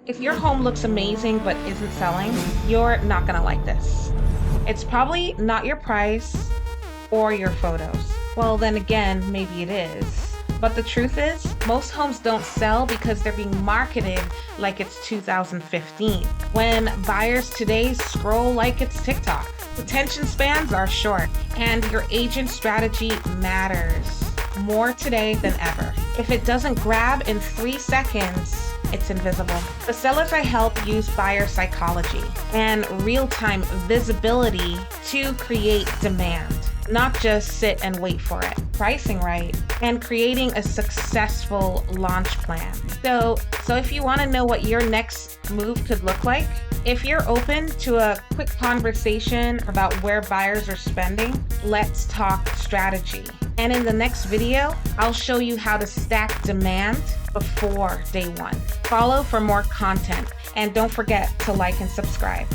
If your home looks amazing but isn't selling, you're not gonna like this. It's probably not your price or your photos. Well, then again, maybe it is. But the truth is, most homes don't sell because they're being marketed like it's 2015, when buyers today scroll like it's TikTok. Attention spans are short, and your agent strategy matters more today than ever. If it doesn't grab in 3 seconds, it's invisible. The sellers I help use buyer psychology and real-time visibility to create demand, not just sit and wait for it. Pricing right and creating a successful launch plan. So if you want to know what your next move could look like, if you're open to a quick conversation about where buyers are spending, let's talk strategy. And in the next video, I'll show you how to stack demand before day one. Follow for more content, and don't forget to like and subscribe.